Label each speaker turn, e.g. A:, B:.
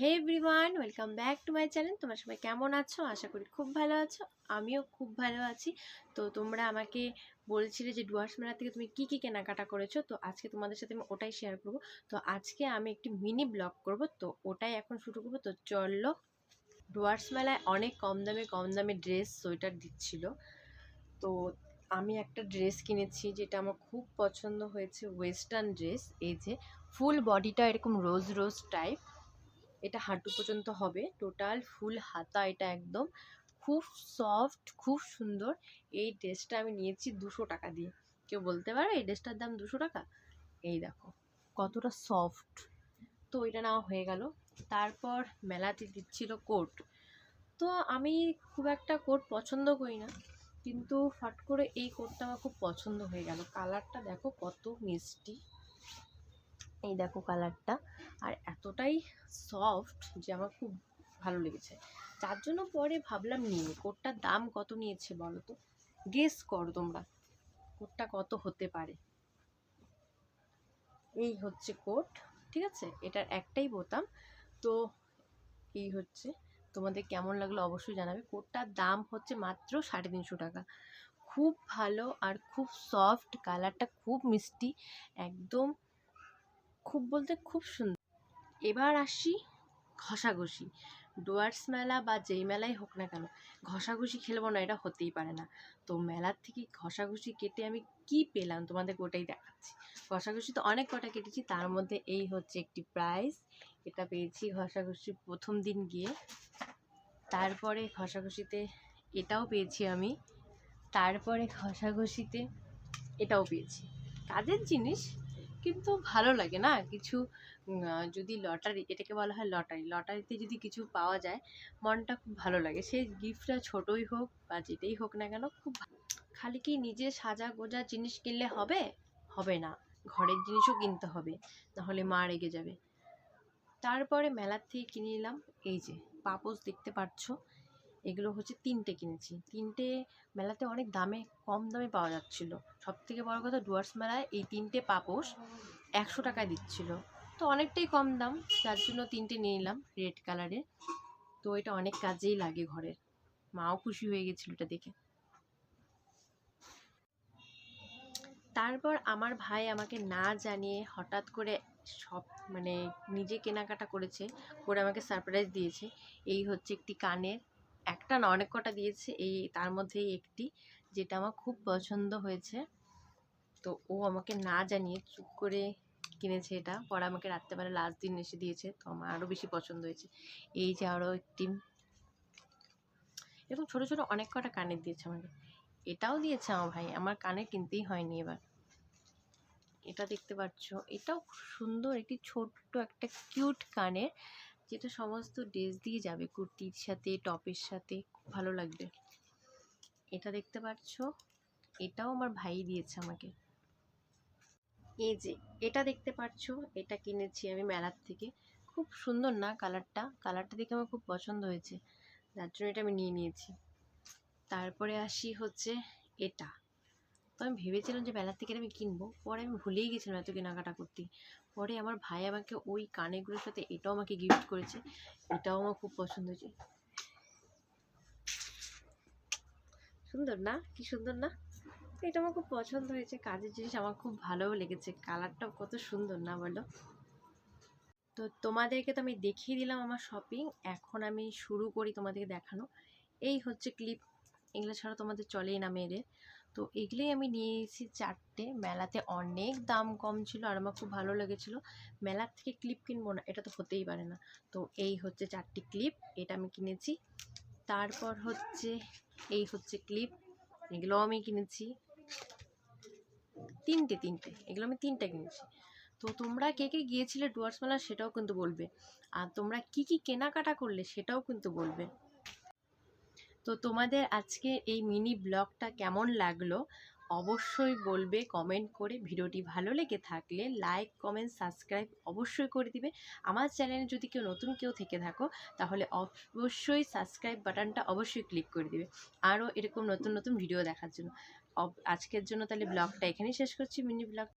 A: Hey everyone, welcome back to my channel. তোমরা সবাই কেমন আছো? আশা করি খুব ভালো আছো। আমিও খুব ভালো আছি। তো তোমরা আমাকে বলছিলে যে ডুয়ার্স মেলা থেকে তুমি কি কি কেনাকাটা করেছো, তো আজকে তোমাদের সাথে আমি ওটাই শেয়ার করব। তো আজকে আমি একটি মিনি ব্লগ করব, তো ওটাই এখন শুরু করবো। তো চলো, ডুয়ার্স মেলায় অনেক কম দামে ড্রেস, সোয়েটার দিচ্ছিল। তো আমি একটা ড্রেস কিনেছি যেটা আমার খুব পছন্দ হয়েছে, ওয়েস্টার্ন ড্রেস। এই যে ফুল বডিটা এরকম রোজ রোজ টাইপ, এটা হাঁটু পর্যন্ত হবে, টোটাল ফুল হাতা, এটা একদম খুব সফট, খুব সুন্দর। এই ড্রেসটা আমি নিয়েছি 200 টাকা দিয়ে। কেউ বলতে পারে এই ড্রেসটার দাম 200 টাকা? এই দেখো কতটা সফট। তো এটা নেওয়া হয়ে গেল। তারপর মেলাতে দিচ্ছিল কোট। তো আমি খুব একটা কোট পছন্দ করি না, কিন্তু ফট করে এই কোটটা আমার খুব পছন্দ হয়ে গেল। কালারটা দেখো কত মিষ্টি, এই দেখো কালারটা, আর এতটাই সফট যে আমার খুব ভালো লেগেছে। যার জন্য পরে ভাবলাম নিয়ে। কোটটার দাম কত নিয়েছে বলো তো? গেস করো তোমরা, কোটটা কত হতে পারে? এই হচ্ছে কোট, ঠিক আছে? এটার একটাই বোতাম। তো এই হচ্ছে, তোমাদের কেমন লাগলো অবশ্যই জানাবে। কোটটার দাম হচ্ছে মাত্র 350 টাকা। খুব ভালো আর খুব সফট, কালারটা খুব মিষ্টি, একদম খুব বলতে খুব সুন্দর। এবার আসি ঘষাঘষি। ডুয়ার্স মেলা বা যেই মেলাই হোক না কেন, ঘষাঘষি খেলবো না এটা হতেই পারে না। তো মেলার থেকে ঘষাঘষি কেটে আমি কি পেলাম তোমাদের ওটাই দেখাচ্ছি। ঘষাঘষি তো অনেক কটা কেটেছি, তার মধ্যে এই হচ্ছে একটি প্রাইজ। এটা পেয়েছি ঘষাঘষি প্রথম দিন গিয়ে। তারপরে ঘষাঘষিতে এটাও পেয়েছি আমি। তারপরে ঘষাঘষিতে এটাও পেয়েছি। কাজের জিনিস, কিন্তু ভালো লাগে না কিছু। যদি লটারি, এটাকে বলা হয় লটারি, লটারিতে যদি কিছু পাওয়া যায় মনটা খুব ভালো লাগে। সে গিফটটা ছোটই হোক বা যেটাই হোক না কেন, খুব খালি কি নিজে সাজা গোজা জিনিস কিনলে হবে? হবে না, ঘরের জিনিসও কিনতে হবে, নাহলে মা রেগে যাবে। তারপরে মেলার থেকে কিনে নিলাম এই যে পাপোশ, দেখতে পাচ্ছ। এগুলো হচ্ছে 3টে কিনেছি। 3টে মেলাতে অনেক দামে, কম দামে পাওয়া যাচ্ছিল। সব থেকে বড় কথা, ডুয়ার্স মেলায় এই 3টে পাপোশ 100 টাকায় দিচ্ছিল। তো অনেকটাই কম দাম, যার জন্য 3টে নিয়ে নিলাম রেড কালারের। তো এটা অনেক কাজেই লাগে ঘরের। মাও খুশি হয়ে গেছিল এটা দেখে। তারপর আমার ভাই আমাকে না জানিয়ে হঠাৎ করে সব মানে নিজে কেনাকাটা করেছে, করে আমাকে সারপ্রাইজ দিয়েছে। এই হচ্ছে একটি কানের, একটা না অনেক কটা দিয়েছে, এই তার মধ্যেই একটি যেটা আমার খুব পছন্দ হয়েছে। তো ও আমাকে না জানিয়ে চুপ করে কিনেছে এটা, পরে আমাকে রাত্রেবেলা লাস্ট দিন এসে দিয়েছে, তো আমার আরও বেশি পছন্দ হয়েছে। এই যে আরও একটি এরকম ছোটো ছোটো অনেক কটা কানের দিয়েছে আমাকে। এটাও দিয়েছে আমার ভাই, আমার কানের কিনতেই হয়নি এবার। এটা দেখতে পাচ্ছ, এটাও খুব সুন্দর, একটি ছোট্ট একটা কিউট কানের, যেটা সমস্ত ড্রেস দিয়ে যাবে, কুর্তির সাথে, টপের সাথে, খুব ভালো লাগবে। এটা দেখতে পাচ্ছ, এটাও আমার ভাই দিয়েছে আমাকে। এই যে এটা দেখতে পাচ্ছ, এটা কিনেছি আমি মেলার থেকে। খুব সুন্দর না কালারটা? কালারটা দেখে আমার খুব পছন্দ হয়েছে, যার জন্য এটা আমি নিয়ে নিয়েছি। তারপরে আসি হচ্ছে এটা। তো আমি ভেবেছিলাম যে মেলার থেকে আমি কিনবো, পরে আমি ভুলেই গেছিলাম এত কেনাকাটা করতে। পরে আমার ভাই আমাকে ওই কানেরগুলোর সাথে এটাও আমাকে গিফট করেছে, এটাও আমার খুব পছন্দ হয়েছে। সুন্দর না? কি সুন্দর না? এটা আমার খুব পছন্দ হয়েছে, কাজের জিনিস, আমার খুব ভালোও লেগেছে। কালারটাও কত সুন্দর না বলো? তো তোমাদেরকে তো আমি দেখিয়ে দিলাম আমার শপিং, এখন আমি শুরু করি তোমাদেরকে দেখানো। এই হচ্ছে ক্লিপ, এগুলো ছাড়া তোমাদের চলেই না মেয়েদের। তো এগুলোই আমি নিয়ে এসেছি 4টে। মেলাতে অনেক দাম কম ছিল আর আমার খুব ভালো লেগেছিলো। মেলার থেকে ক্লিপ কিনবো না, এটা তো হতেই পারে না। তো এই হচ্ছে 4টি ক্লিপ, এটা আমি কিনেছি। তারপর হচ্ছে এই হচ্ছে ক্লিপ, এগুলোও আমি কিনেছি। তিনটে, এগুলো আমি 3টে কিনেছি। তো তোমরা কে কে গিয়েছিলে ডুয়ার্স মেলা সেটাও কিন্তু বলবে, আর তোমরা কি কি কেনাকাটা করলে সেটাও কিন্তু বলবে। তো তোমাদের আজকে এই মিনি ব্লগটা কেমন লাগলো অবশ্যই বলবে কমেন্ট করে। ভিডিওটি ভালো লেগে থাকলে লাইক, কমেন্ট, সাবস্ক্রাইব অবশ্যই করে দিবে। আমার চ্যানেলে যদি নতুন থেকে থাকো তাহলে অবশ্যই সাবস্ক্রাইব বাটনটা অবশ্যই ক্লিক করে দিবে, আরও এরকম নতুন ভিডিও দেখার জন্য। আজকের জন্য তাহলে ব্লগটা এখানেই শেষ করছি, মিনি ব্লগ।